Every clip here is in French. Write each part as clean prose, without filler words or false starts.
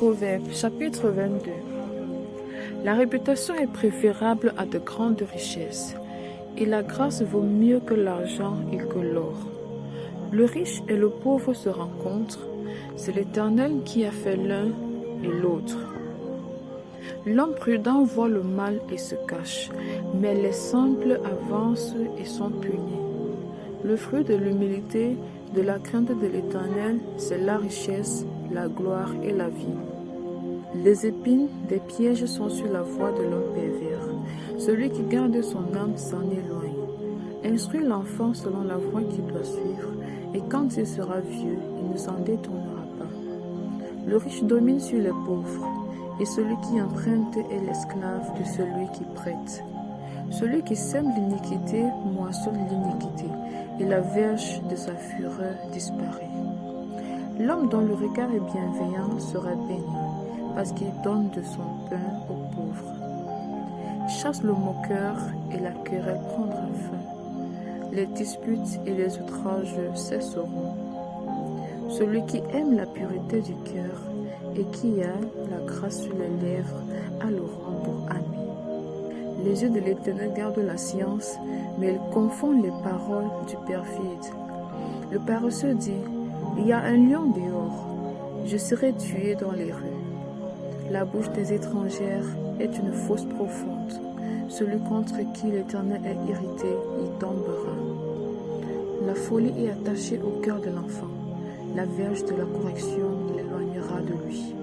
Proverbe chapitre 22. La réputation est préférable à de grandes richesses, et la grâce vaut mieux que l'argent et que l'or. Le riche et le pauvre se rencontrent, c'est l'Éternel qui a fait l'un et l'autre. L'homme prudent voit le mal et se cache, mais les simples avancent et sont punis. Le fruit de l'humilité, de la crainte de l'Éternel, c'est la richesse, la gloire et la vie. Les épines des pièges sont sur la voie de l'homme pervers. Celui qui garde son âme s'en éloigne. Instruis l'enfant selon la voie qu'il doit suivre, et quand il sera vieux, il ne s'en détournera pas. Le riche domine sur les pauvres, et celui qui emprunte est l'esclave de celui qui prête. Celui qui sème l'iniquité moissonne l'iniquité, et la verge de sa fureur disparaît. L'homme dont le regard est bienveillant sera béni, parce qu'il donne de son pain aux pauvres. Chasse le moqueur, et la querelle prendra fin. Les disputes et les outrages cesseront. Celui qui aime la pureté du cœur et qui a la grâce sur les lèvres a le roi pour ami. Les yeux de l'Éternel gardent la science, mais ils confondent les paroles du perfide. Le paresseux dit: il y a un lion dehors, je serai tué dans les rues. La bouche des étrangères est une fosse profonde. Celui contre qui l'Éternel est irrité y tombera. La folie est attachée au cœur de l'enfant. La verge de la correction l'éloignera de lui.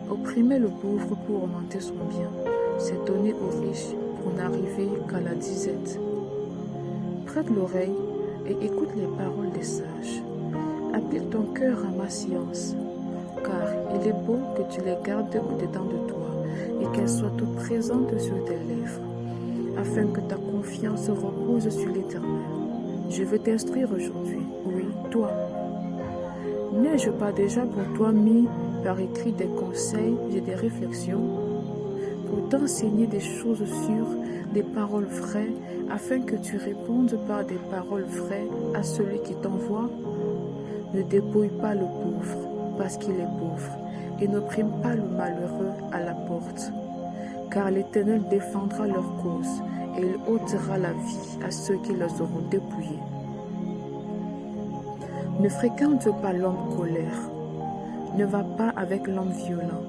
Opprimer le pauvre pour augmenter son bien, c'est donner aux riches pour n'arriver qu'à la disette. Prête l'oreille et écoute les paroles des sages. Applique ton cœur à ma science, car il est bon que tu les gardes au-dedans de toi et qu'elles soient toutes présentes sur tes lèvres, afin que ta confiance repose sur l'Éternel. Je veux t'instruire aujourd'hui, oui, toi. N'ai-je pas déjà pour toi mis par écrit des conseils et des réflexions, pour t'enseigner des choses sûres, des paroles vraies, afin que tu répondes par des paroles vraies à celui qui t'envoie? Ne dépouille pas le pauvre, parce qu'il est pauvre, et n'opprime pas le malheureux à la porte. Car l'Éternel défendra leur cause, et il ôtera la vie à ceux qui les auront dépouillés. Ne fréquente pas l'homme colère, ne va pas avec l'homme violent,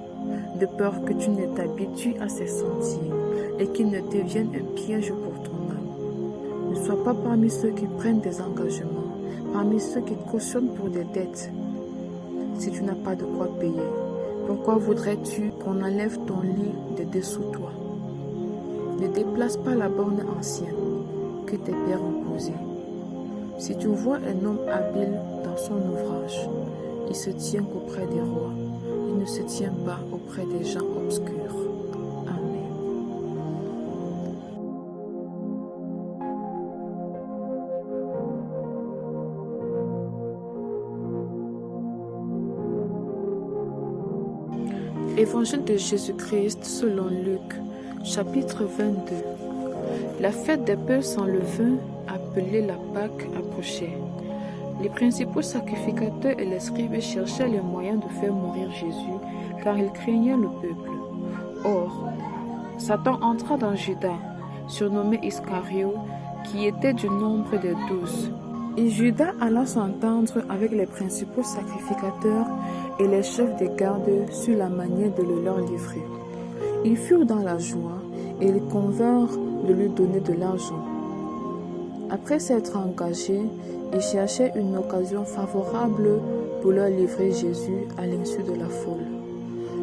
de peur que tu ne t'habitues à ses sentiers, et qu'il ne devienne un piège pour ton âme. Ne sois pas parmi ceux qui prennent des engagements, parmi ceux qui cautionnent pour des dettes. Si tu n'as pas de quoi payer, pourquoi voudrais-tu qu'on enlève ton lit de dessous toi? Ne déplace pas la borne ancienne que tes pères ont posée. Si tu vois un homme habile dans son ouvrage, il se tient qu'auprès des rois, il ne se tient pas auprès des gens obscurs. Amen. Évangile de Jésus-Christ selon Luc, chapitre 22. La fête des pains sans levain, appelée la Pâque, approchait. Les principaux sacrificateurs et les scribes cherchaient les moyens de faire mourir Jésus, car ils craignaient le peuple. Or, Satan entra dans Judas, surnommé Iscario, qui était du nombre des 12. Et Judas alla s'entendre avec les principaux sacrificateurs et les chefs des gardes sur la manière de le leur livrer. Ils furent dans la joie et ils convinrent de lui donner de l'argent. Après s'être engagés, ils cherchaient une occasion favorable pour leur livrer Jésus à l'insu de la foule.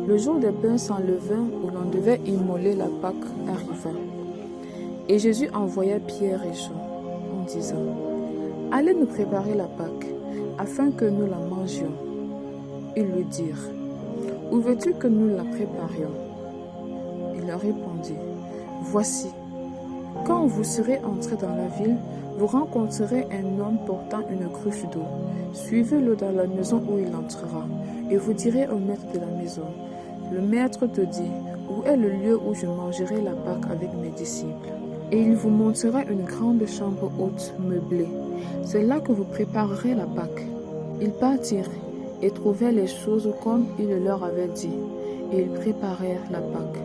Le jour des pains sans levain où l'on devait immoler la Pâque arriva. Et Jésus envoya Pierre et Jean en disant: allez nous préparer la Pâque, afin que nous la mangions. Ils lui dirent: où veux-tu que nous la préparions? Il leur répondit: voici, quand vous serez entrés dans la ville, vous rencontrerez un homme portant une cruche d'eau. Suivez-le dans la maison où il entrera, et vous direz au maître de la maison: le maître te dit, où est le lieu où je mangerai la Pâque avec mes disciples? Et il vous montrera une grande chambre haute, meublée. C'est là que vous préparerez la Pâque. Ils partirent et trouvèrent les choses comme il le leur avait dit, et ils préparèrent la Pâque.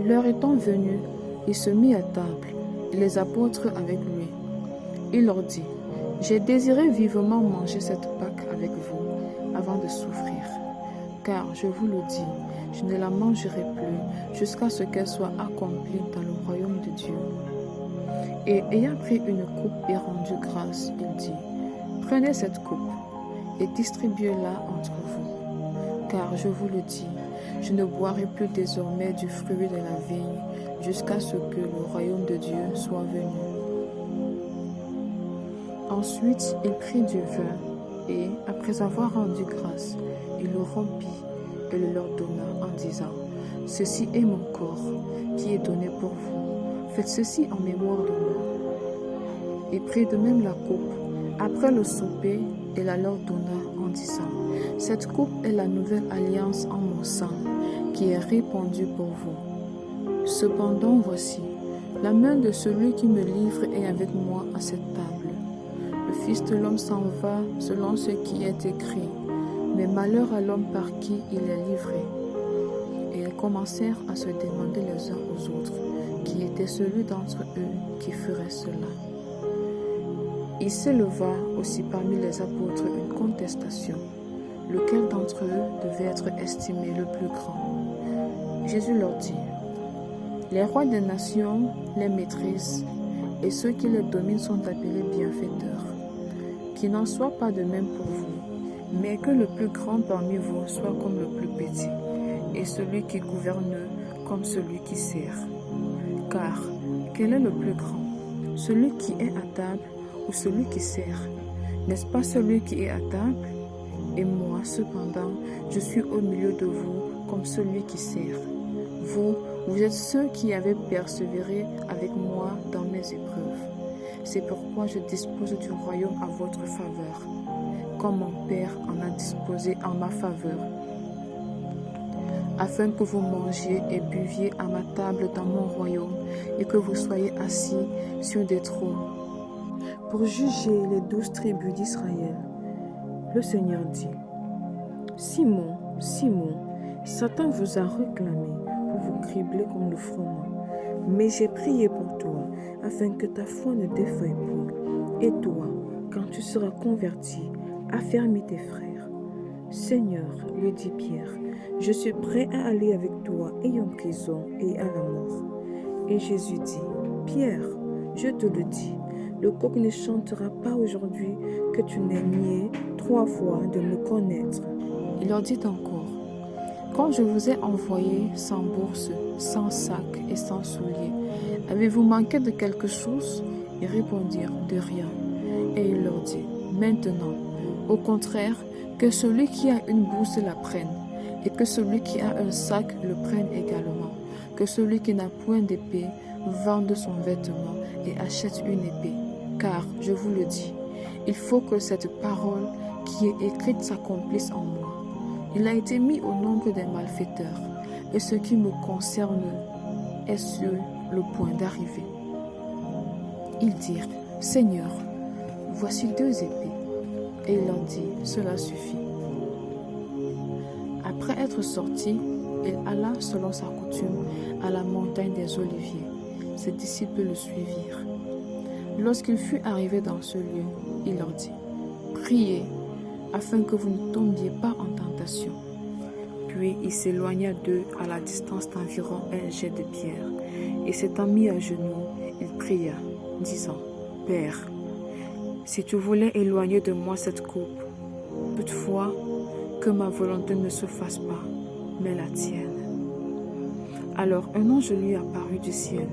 L'heure étant venue, il se mit à table, et les apôtres avec lui. Il leur dit, « J'ai désiré vivement manger cette Pâque avec vous, avant de souffrir. Car, je vous le dis, je ne la mangerai plus, jusqu'à ce qu'elle soit accomplie dans le royaume de Dieu. » Et ayant pris une coupe et rendu grâce, il dit, « Prenez cette coupe, et distribuez-la entre vous. Car, je vous le dis, je ne boirai plus désormais du fruit de la vigne, jusqu'à ce que le royaume de Dieu soit venu. » Ensuite, il prit du vin, et, après avoir rendu grâce, il le rompit et le leur donna en disant, « Ceci est mon corps, qui est donné pour vous. Faites ceci en mémoire de moi. » Il prit de même la coupe, après le souper, et la leur donna en disant, « Cette coupe est la nouvelle alliance en mon sang, qui est répandue pour vous. Cependant, voici, la main de celui qui me livre est avec moi à cette table. Le Fils de l'homme s'en va selon ce qui est écrit, mais malheur à l'homme par qui il est livré. » Et ils commencèrent à se demander les uns aux autres qui était celui d'entre eux qui ferait cela. Il s'éleva aussi parmi les apôtres une contestation, lequel d'entre eux devait être estimé le plus grand. Jésus leur dit, « Les rois des nations les maîtrisent, et ceux qui les dominent sont appelés bienfaiteurs. Qu'il n'en soit pas de même pour vous, mais que le plus grand parmi vous soit comme le plus petit, et celui qui gouverne comme celui qui sert. Car, quel est le plus grand, celui qui est à table ou celui qui sert? N'est-ce pas celui qui est à table? Et moi, cependant, je suis au milieu de vous comme celui qui sert. Vous êtes ceux qui avez persévéré avec moi dans mes épreuves. C'est pourquoi je dispose du royaume à votre faveur, comme mon Père en a disposé en ma faveur, afin que vous mangiez et buviez à ma table dans mon royaume et que vous soyez assis sur des trônes. Pour juger les 12 tribus d'Israël, le Seigneur dit, « Simon, Simon, Satan vous a réclamé pour vous cribler comme le froment. Mais j'ai prié pour toi, afin que ta foi ne défaille point. Et toi, quand tu seras converti, affermis tes frères. » Seigneur, lui dit Pierre, je suis prêt à aller avec toi et en prison et à la mort. Et Jésus dit, Pierre, je te le dis, le coq ne chantera pas aujourd'hui que tu n'aies nié 3 fois de me connaître. Il leur dit encore, quand je vous ai envoyé sans bourse, sans sac et sans souliers, avez-vous manqué de quelque chose? Ils répondirent, de rien. Et il leur dit, maintenant, au contraire, que celui qui a une bourse la prenne, et que celui qui a un sac le prenne également, que celui qui n'a point d'épée vende son vêtement et achète une épée. Car, je vous le dis, il faut que cette parole qui est écrite s'accomplisse en moi. Il a été mis au nombre des malfaiteurs, et ce qui me concerne est sur le point d'arriver. Ils dirent, Seigneur, voici 2 épées. Et il leur dit, cela suffit. Après être sorti, il alla selon sa coutume à la montagne des Oliviers. Ses disciples le suivirent. Lorsqu'il fut arrivé dans ce lieu, il leur dit, priez, afin que vous ne tombiez pas en tentation. Puis il s'éloigna d'eux à la distance d'environ un jet de pierre, et s'étant mis à genoux, il pria, disant, Père, si tu voulais éloigner de moi cette coupe, toutefois, que ma volonté ne se fasse pas, mais la tienne. Alors un ange lui apparut du ciel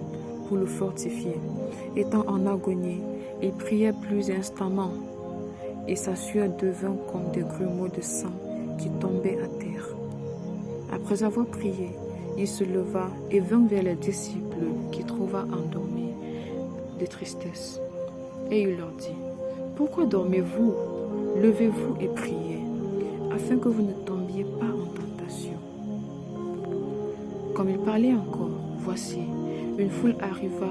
pour le fortifier. Étant en agonie, il priait plus instamment, et sa sueur devint comme des grumeaux de sang qui tombaient à terre. Après avoir prié, il se leva et vint vers les disciples qu'il trouva endormis de tristesse. Et il leur dit, pourquoi dormez-vous? Levez-vous et priez, afin que vous ne tombiez pas en tentation. Comme il parlait encore, voici, une foule arriva,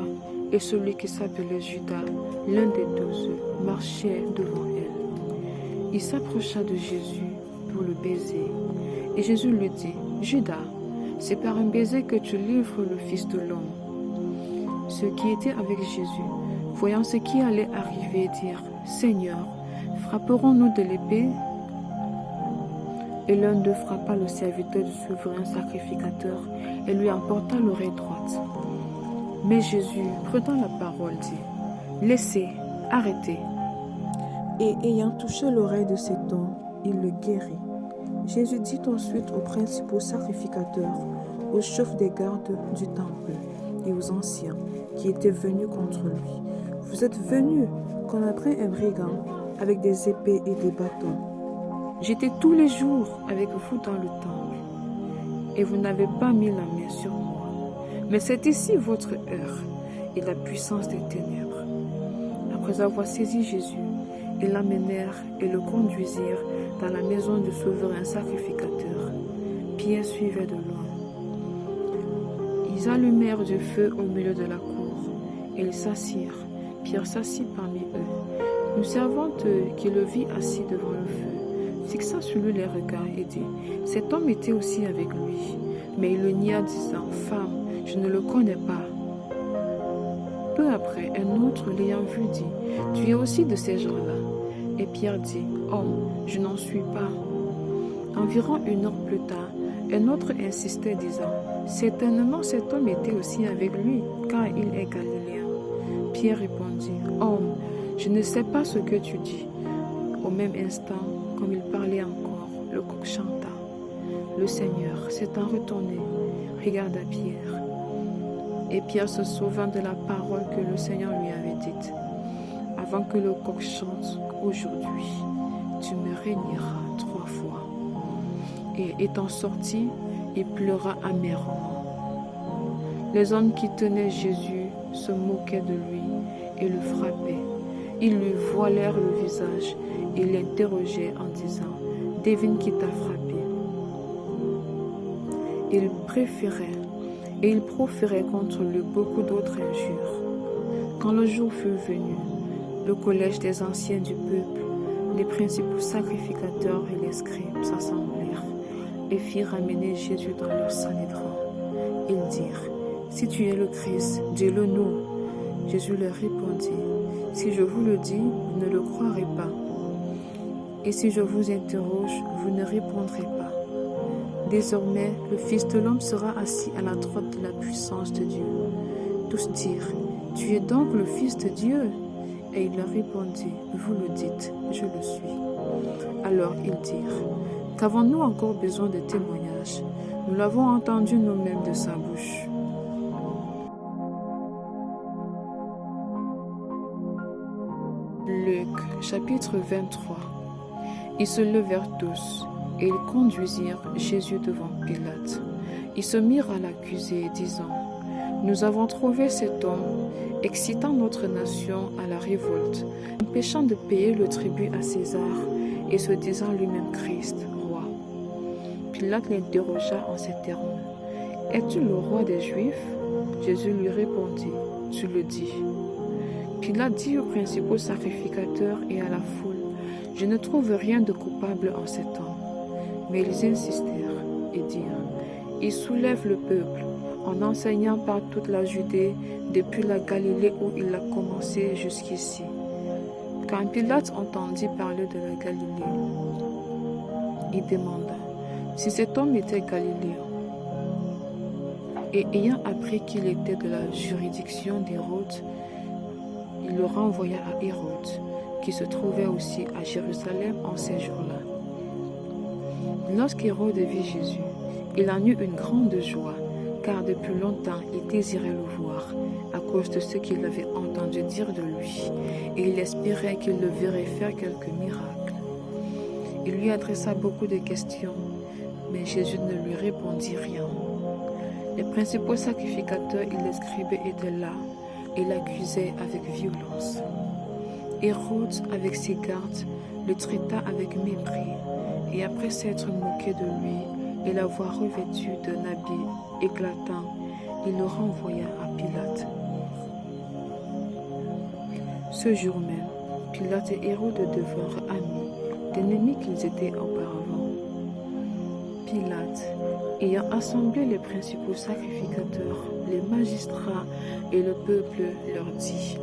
et celui qui s'appelait Judas, l'un des 12, marchait devant elle. Il s'approcha de Jésus, pour le baiser. Et Jésus lui dit, Judas, c'est par un baiser que tu livres le Fils de l'homme. Ceux qui étaient avec Jésus, voyant ce qui allait arriver, dirent, Seigneur, frapperons-nous de l'épée? Et l'un d'eux frappa le serviteur du souverain sacrificateur et lui emporta l'oreille droite. Mais Jésus, prenant la parole, dit, Laissez, arrêtez. Et ayant touché l'oreille de cet homme, il le guérit. Jésus dit ensuite aux principaux sacrificateurs, aux chefs des gardes du temple et aux anciens qui étaient venus contre lui, Vous êtes venus comme après un brigand avec des épées et des bâtons. J'étais tous les jours avec vous dans le temple et vous n'avez pas mis la main sur moi. Mais c'est ici votre heure et la puissance des ténèbres. Après avoir saisi Jésus, ils l'amenèrent et le conduisirent dans la maison du souverain sacrificateur. Pierre suivait de loin. Ils allumèrent du feu au milieu de la cour et ils s'assirent. Pierre s'assit parmi eux. Une servante qui le vit assis devant le feu fixa sur lui les regards et dit, « Cet homme était aussi avec lui. » Mais il le nia, disant, « Femme, je ne le connais pas. » Peu après, un autre l'ayant vu dit, « Tu es aussi de ces gens-là. » Et Pierre dit, « Homme, je n'en suis pas. » Environ une heure plus tard, un autre insistait, disant, « Certainement cet homme était aussi avec lui, car il est galiléen. » Pierre répondit, « Homme, je ne sais pas ce que tu dis. » Au même instant, comme il parlait encore, le coq chanta. Le Seigneur, s'étant retourné, regarda Pierre. Et Pierre se souvint de la parole que le Seigneur lui avait dite. Avant que le coq chante, aujourd'hui, tu me régneras 3 fois. Et étant sorti, il pleura amèrement. Les hommes qui tenaient Jésus se moquaient de lui et le frappaient. Ils lui voilèrent le visage et l'interrogeaient en disant, « Devine qui t'a frappé. » Il proférait contre lui beaucoup d'autres injures. Quand le jour fut venu, le collège des anciens du peuple, les principaux sacrificateurs et les scribes s'assemblèrent et firent ramener Jésus dans leur sanhédrin. Ils dirent, « Si tu es le Christ, dis-le nous. » Jésus leur répondit, « Si je vous le dis, vous ne le croirez pas. Et si je vous interroge, vous ne répondrez pas. Désormais, le Fils de l'homme sera assis à la droite de la puissance de Dieu. » Tous dirent, « Tu es donc le Fils de Dieu ?» Et il leur répondit, « Vous le dites, je le suis. » Alors ils dirent, « Qu'avons-nous encore besoin de témoignages? Nous l'avons entendu nous-mêmes de sa bouche. » Luc, chapitre 23. Ils se levèrent tous, et ils conduisirent Jésus devant Pilate. Ils se mirent à l'accuser, disant, « Nous avons trouvé cet homme, excitant notre nation à la révolte, empêchant de payer le tribut à César, et se disant lui-même Christ, roi. » Pilate l'interrogea en ces termes, « Es-tu le roi des Juifs ?» Jésus lui répondit, « Tu le dis. » Pilate dit aux principaux sacrificateurs et à la foule, « Je ne trouve rien de coupable en cet homme. » Mais ils insistèrent et dirent, « Il soulève le peuple en enseignant par toute la Judée, depuis la Galilée où il a commencé jusqu'ici. » Quand Pilate entendit parler de la Galilée, il demanda si cet homme était galiléen. Et ayant appris qu'il était de la juridiction d'Hérode, il le renvoya à Hérode, qui se trouvait aussi à Jérusalem en ces jours-là. Lorsqu'Hérode vit Jésus, il en eut une grande joie, car depuis longtemps il désirait le voir, à cause de ce qu'il avait entendu dire de lui, et il espérait qu'il le verrait faire quelques miracles. Il lui adressa beaucoup de questions, mais Jésus ne lui répondit rien. Les principaux sacrificateurs et les scribes étaient là, et l'accusaient avec violence. Hérode, avec ses gardes, le traita avec mépris, et après s'être moqué de lui et l'avoir revêtu d'un habit éclatant, il le renvoya à Pilate. Ce jour même, Pilate et Hérode devinrent amis, d'ennemis qu'ils étaient auparavant. Pilate, ayant assemblé les principaux sacrificateurs, les magistrats et le peuple, leur dit: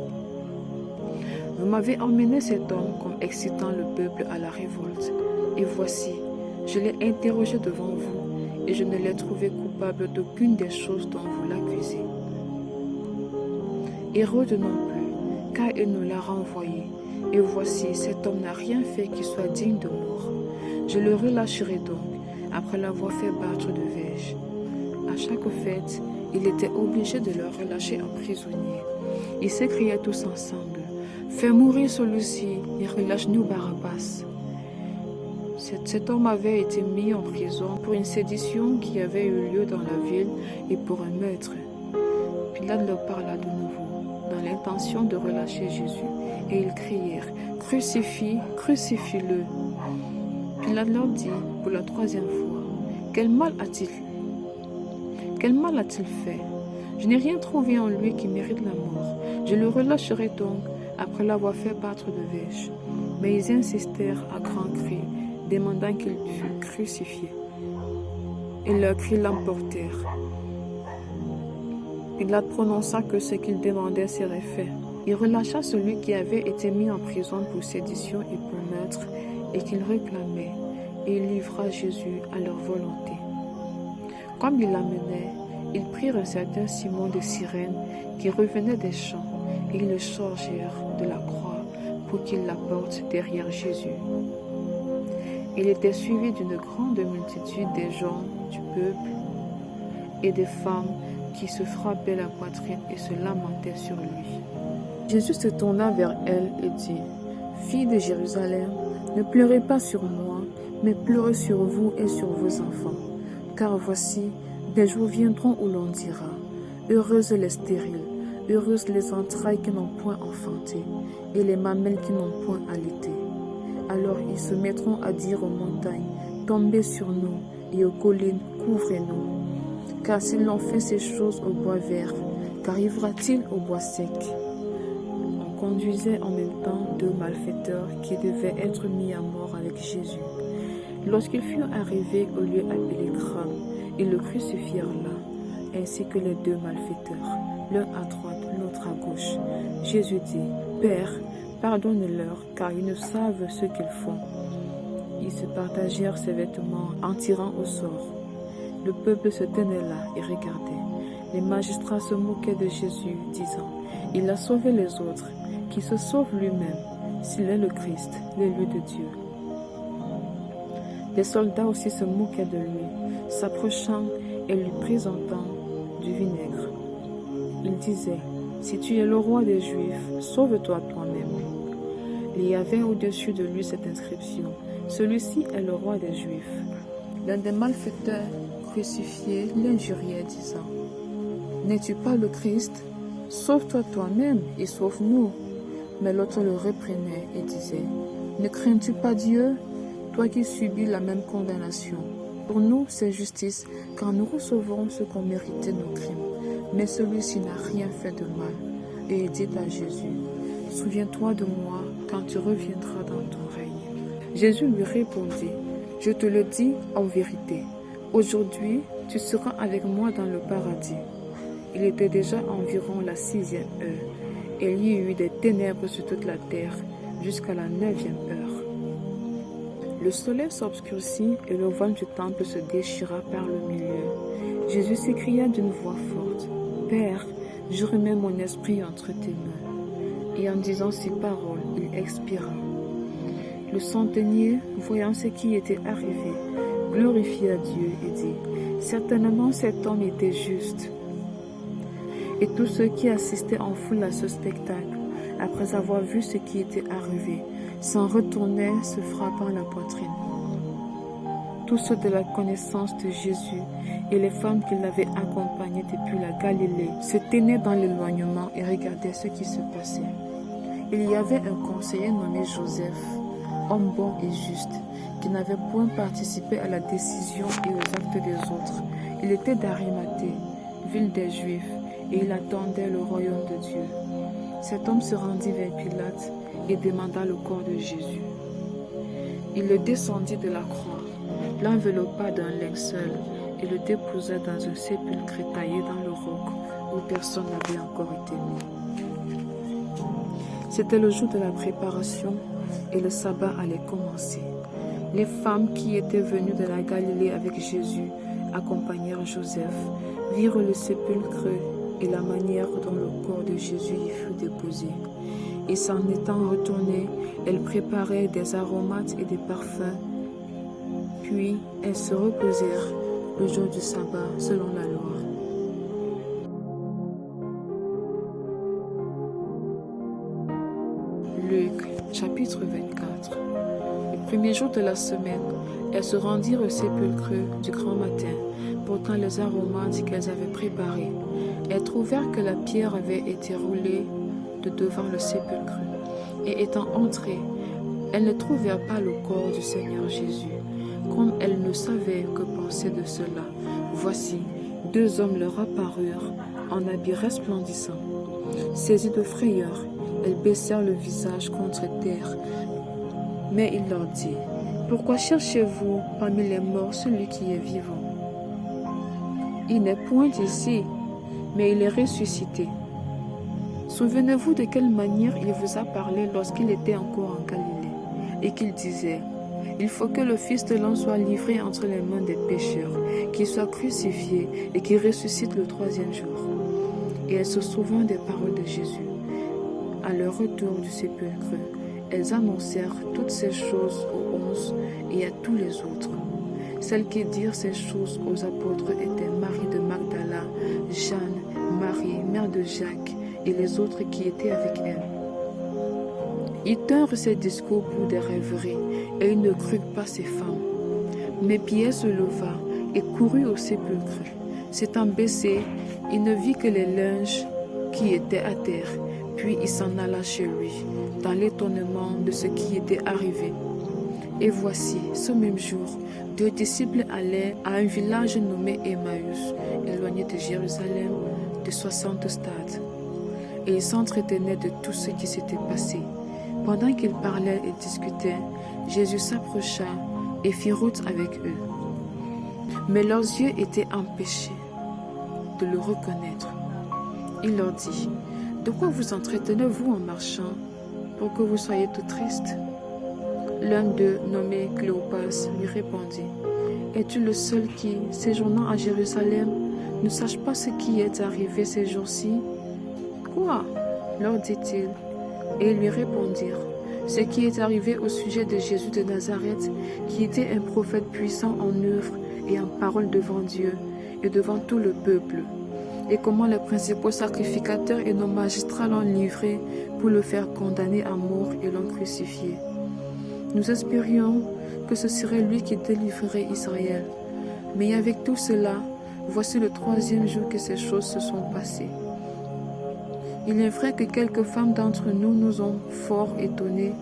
Vous m'avez emmené cet homme comme excitant le peuple à la révolte. Et voici, je l'ai interrogé devant vous, et je ne l'ai trouvé coupable d'aucune des choses dont vous l'accusez. Hérode non plus, car il nous l'a renvoyé. Et voici, cet homme n'a rien fait qui soit digne de mort. Je le relâcherai donc, après l'avoir fait battre de verge. À chaque fête, il était obligé de le relâcher en prisonnier. Ils s'écriaient tous ensemble: Fais mourir celui-ci et relâche-nous Barabbas. Cet homme avait été mis en prison pour une sédition qui avait eu lieu dans la ville et pour un meurtre. Pilate leur parla de nouveau, dans l'intention de relâcher Jésus, et ils crièrent: Crucifie, crucifie-le. Pilate leur dit pour la troisième fois: Quel mal a-t-il fait? Je n'ai rien trouvé en lui qui mérite la mort. Je le relâcherai donc, après l'avoir fait battre de verge. Mais ils insistèrent à grands cris, demandant qu'il fût crucifié. Et leurs cris l'emportèrent. Pilate prononça que ce qu'ils demandaient serait fait. Il relâcha celui qui avait été mis en prison pour sédition et pour meurtre, et qu'il réclamait, et il livra Jésus à leur volonté. Comme ils l'amenaient, ils prirent un certain Simon de Cyrène qui revenait des champs, et ils le chargèrent de la croix pour qu'il la porte derrière Jésus. Il était suivi d'une grande multitude des gens du peuple et des femmes qui se frappaient la poitrine et se lamentaient sur lui. Jésus se tourna vers elle et dit: Filles de Jérusalem, ne pleurez pas sur moi, mais pleurez sur vous et sur vos enfants. Car voici, des jours viendront où l'on dira: Heureuses les stériles, heureuses les entrailles qui n'ont point enfanté, et les mamelles qui n'ont point allaité. Alors ils se mettront à dire aux montagnes: Tombez sur nous, et aux collines: Couvrez-nous. Car s'ils l'ont fait ces choses au bois vert, qu'arrivera-t-il au bois sec? On conduisait en même temps 2 malfaiteurs qui devaient être mis à mort avec Jésus. Lorsqu'ils furent arrivés au lieu appelé Grave, ils le crucifièrent là, ainsi que les 2 malfaiteurs, l'un à droite, l'autre à gauche. Jésus dit: Père, pardonne-leur, car ils ne savent ce qu'ils font. Ils se partagèrent ses vêtements en tirant au sort. Le peuple se tenait là et regardait. Les magistrats se moquaient de Jésus, disant: Il a sauvé les autres, qu'il se sauve lui-même, s'il est le Christ, l'élu de Dieu. Les soldats aussi se moquaient de lui, s'approchant et lui présentant du vinaigre. Ils disaient: Si tu es le roi des Juifs, sauve-toi toi-même. Il y avait au-dessus de lui cette inscription: Celui-ci est le roi des Juifs. L'un des malfaiteurs crucifiés l'injuriait, disant: N'es-tu pas le Christ? Sauve-toi toi-même et sauve-nous. Mais l'autre le reprenait et disait: Ne crains-tu pas Dieu, toi qui subis la même condamnation? Pour nous, c'est justice, car nous recevons ce qu'ont mérité nos crimes. Mais celui-ci n'a rien fait de mal. Et il dit à Jésus: Souviens-toi de moi quand tu reviendras dans ton règne. Jésus lui répondit: Je te le dis en vérité, aujourd'hui tu seras avec moi dans le paradis. Il était déjà environ la 6e heure, et il y eut des ténèbres sur toute la terre jusqu'à la 9e heure. Le soleil s'obscurcit et le voile du temple se déchira par le milieu. Jésus s'écria d'une voix forte: Père, je remets mon esprit entre tes mains. Et en disant ces paroles, il expira. Le centenier, voyant ce qui était arrivé, glorifia Dieu et dit: Certainement cet homme était juste. Et tous ceux qui assistaient en foule à ce spectacle, après avoir vu ce qui était arrivé, s'en retournaient se frappant la poitrine. Tous ceux de la connaissance de Jésus et les femmes qui l'avaient accompagné depuis la Galilée se tenaient dans l'éloignement et regardaient ce qui se passait. Il y avait un conseiller nommé Joseph, homme bon et juste, qui n'avait point participé à la décision et aux actes des autres. Il était d'Arimathée, ville des Juifs, et il attendait le royaume de Dieu. Cet homme se rendit vers Pilate et demanda le corps de Jésus. Il le descendit de la croix l'enveloppa d'un linceul et le déposa dans un sépulcre taillé dans le roc où personne n'avait encore été mis. C'était le jour de la préparation et le sabbat allait commencer. Les femmes qui étaient venues de la Galilée avec Jésus accompagnèrent Joseph, virent le sépulcre et la manière dont le corps de Jésus y fut déposé. Et s'en étant retournées, elles préparaient des aromates et des parfums. Puis elles se reposèrent le jour du sabbat selon la loi. Luc, chapitre 24. Le premier jour de la semaine, elles se rendirent au sépulcre du grand matin, portant les aromates qu'elles avaient préparés. Elles trouvèrent que la pierre avait été roulée de devant le sépulcre. Et étant entrées, elles ne trouvèrent pas le corps du Seigneur Jésus. Comme elles ne savaient que penser de cela, voici, 2 hommes leur apparurent en habits resplendissants. Saisies de frayeur, elles baissèrent le visage contre terre. Mais il leur dit, « Pourquoi cherchez-vous parmi les morts celui qui est vivant? Il n'est point ici, mais il est ressuscité. Souvenez-vous de quelle manière il vous a parlé lorsqu'il était encore en Galilée, et qu'il disait, « Il faut que le Fils de l'homme soit livré entre les mains des pécheurs, qu'il soit crucifié et qu'il ressuscite le 3e jour. » Et elles se souvinrent des paroles de Jésus. À leur retour du sépulcre, elles annoncèrent toutes ces choses aux 11 et à tous les autres. Celles qui dirent ces choses aux apôtres étaient Marie de Magdala, Jeanne, Marie, mère de Jacques, et les autres qui étaient avec elle. Ils tinrent ces discours pour des rêveries, et ils ne crurent pas ces femmes. Mais Pierre se leva et courut au sépulcre. S'étant baissé, il ne vit que les linges qui étaient à terre, puis il s'en alla chez lui, dans l'étonnement de ce qui était arrivé. Et voici, ce même jour, 2 disciples allaient à un village nommé Emmaüs, éloigné de Jérusalem de 60 stades. Et ils s'entretenaient de tout ce qui s'était passé. Pendant qu'ils parlaient et discutaient, Jésus s'approcha et fit route avec eux. Mais leurs yeux étaient empêchés de le reconnaître. Il leur dit, « De quoi vous entretenez-vous en marchant pour que vous soyez tout tristes ?» L'un d'eux, nommé Cléopas, lui répondit, « Es-tu le seul qui, séjournant à Jérusalem, ne sache pas ce qui est arrivé ces jours-ci » ? « Quoi ?» leur dit-il. Et ils lui répondirent, « Ce qui est arrivé au sujet de Jésus de Nazareth, qui était un prophète puissant en œuvre et en parole devant Dieu et devant tout le peuple, et comment les principaux sacrificateurs et nos magistrats l'ont livré pour le faire condamner à mort et l'ont crucifié. Nous espérions que ce serait lui qui délivrerait Israël. Mais avec tout cela, voici le 3e jour que ces choses se sont passées. Il est vrai que quelques femmes d'entre nous nous ont fort étonnés,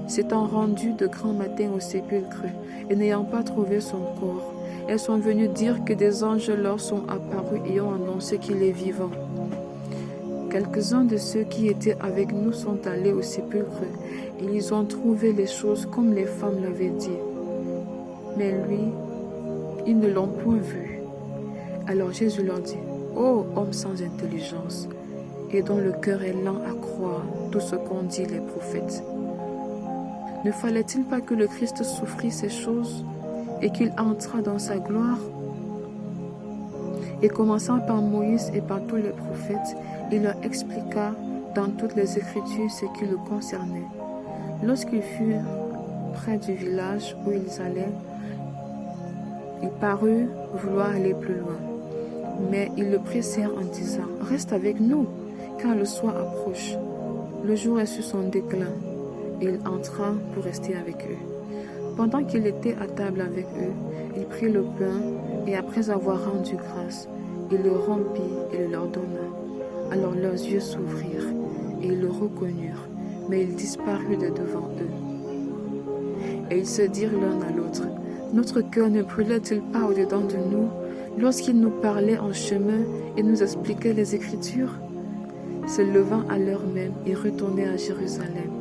s'étant rendues de grand matin au sépulcre et n'ayant pas trouvé son corps. Elles sont venues dire que des anges leur sont apparus et ont annoncé qu'il est vivant. Quelques-uns de ceux qui étaient avec nous sont allés au sépulcre et ils ont trouvé les choses comme les femmes l'avaient dit. Mais lui, ils ne l'ont point vu. Alors Jésus leur dit, « Ô homme sans intelligence, et dont le cœur est lent à croire tout ce qu'ont dit les prophètes. Ne fallait-il pas que le Christ souffrit ces choses et qu'il entrât dans sa gloire ?» Et commençant par Moïse et par tous les prophètes, il leur expliqua dans toutes les Écritures ce qui le concernait. Lorsqu'ils furent près du village où ils allaient, il parut vouloir aller plus loin. Mais ils le pressèrent en disant, « Reste avec nous, car le soir approche. Le jour est sur son déclin. » Et il entra pour rester avec eux. Pendant qu'il était à table avec eux, il prit le pain et après avoir rendu grâce, il le rompit et le leur donna. Alors leurs yeux s'ouvrirent et ils le reconnurent, mais il disparut de devant eux. Et ils se dirent l'un à l'autre, « Notre cœur ne brûlait-il pas au-dedans de nous lorsqu'il nous parlait en chemin et nous expliquait les Écritures ?» Se levant à l'heure même, ils retournèrent à Jérusalem,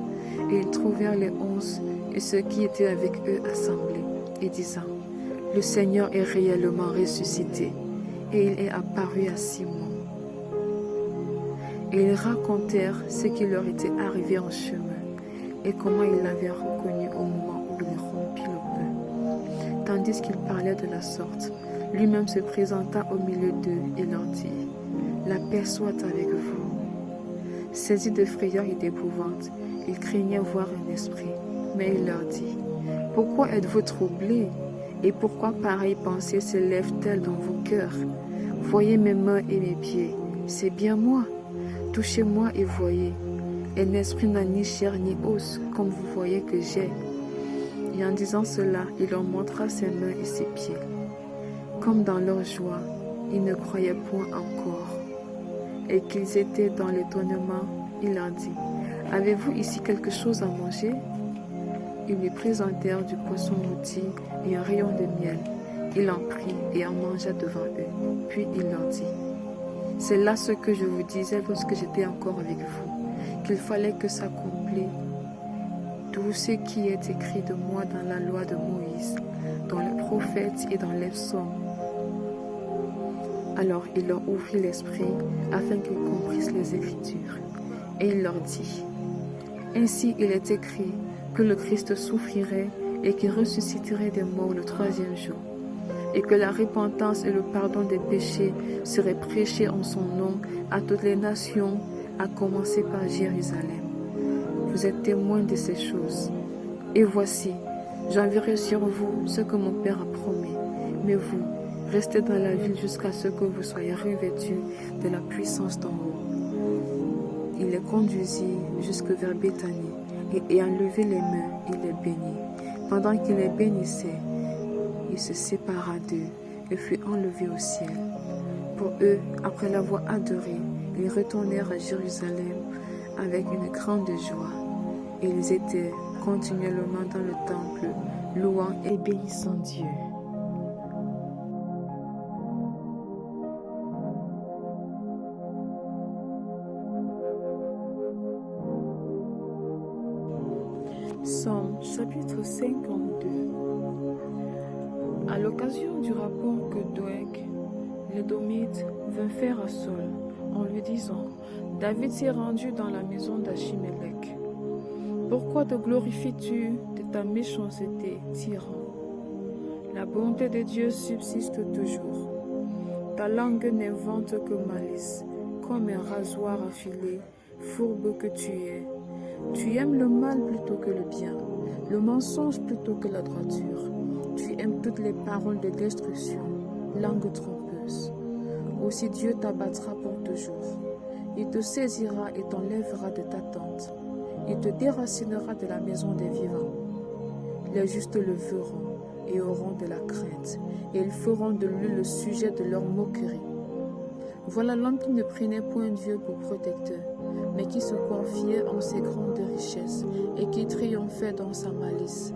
et ils trouvèrent les 11 et ceux qui étaient avec eux assemblés, et disant, le Seigneur est réellement ressuscité et il est apparu à Simon. Et ils racontèrent ce qui leur était arrivé en chemin et comment ils l'avaient reconnu au moment où il rompit le pain. Tandis qu'ils parlaient de la sorte, lui-même se présenta au milieu d'eux et leur dit, « La paix soit avec vous. » Saisis de frayeur et d'épouvante, ils craignaient voir un esprit, mais il leur dit, « Pourquoi êtes-vous troublés? Et pourquoi pareille pensée se lève-t-elle dans vos cœurs? Voyez mes mains et mes pieds, c'est bien moi. Touchez-moi et voyez. Un esprit n'a ni chair ni os, comme vous voyez que j'ai. » Et en disant cela, il leur montra ses mains et ses pieds. Comme dans leur joie, ils ne croyaient point encore. Et qu'ils étaient dans l'étonnement, il leur dit, « Avez-vous ici quelque chose à manger? » Ils lui présentèrent du poisson rôti et un rayon de miel. Il en prit et en mangea devant eux. Puis il leur dit, « C'est là ce que je vous disais lorsque j'étais encore avec vous, qu'il fallait que s'accomplisse tout ce qui est écrit de moi dans la loi de Moïse, dans les prophètes et dans les psaumes. » Alors il leur ouvrit l'esprit afin qu'ils comprissent les Écritures. Et il leur dit, « Ainsi il est écrit que le Christ souffrirait et qu'il ressusciterait des morts le 3e jour, et que la repentance et le pardon des péchés seraient prêchés en son nom à toutes les nations, à commencer par Jérusalem. Vous êtes témoins de ces choses. Et voici, j'enverrai sur vous ce que mon Père a promis, mais vous, restez dans la ville jusqu'à ce que vous soyez revêtus de la puissance d'en haut. » Il les conduisit jusque vers Béthanie, et ayant levé les mains, il les bénit. Pendant qu'il les bénissait, il se sépara d'eux et fut enlevé au ciel. Pour eux, après l'avoir adoré, ils retournèrent à Jérusalem avec une grande joie. Et ils étaient continuellement dans le temple, louant et bénissant Dieu. Psaume chapitre 52. À l'occasion du rapport que Doeg, l'Édomite, vint faire à Saul, en lui disant, « David s'est rendu dans la maison d'Achimélec. Pourquoi te glorifies-tu de ta méchanceté, tyran? La bonté de Dieu subsiste toujours. Ta langue n'invente que malice, comme un rasoir affilé, fourbe que tu es. Tu aimes le mal plutôt que le bien, le mensonge plutôt que la droiture. Tu aimes toutes les paroles de destruction, langue trompeuse. Aussi Dieu t'abattra pour toujours. Il te saisira et t'enlèvera de ta tente. Il te déracinera de la maison des vivants. Les justes le verront et auront de la crainte, et ils feront de lui le sujet de leur moquerie. Voilà l'homme qui ne prenait point Dieu pour protecteur, mais qui se confiait en ses grandes richesses et qui triomphait dans sa malice.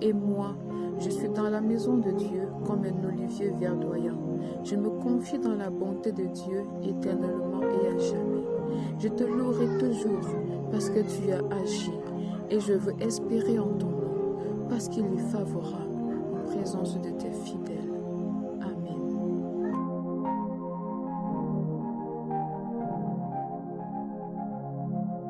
Et moi, je suis dans la maison de Dieu comme un olivier verdoyant. Je me confie dans la bonté de Dieu éternellement et à jamais. Je te louerai toujours parce que tu as agi, et je veux espérer en ton nom, parce qu'il est favorable en présence de tes fidèles.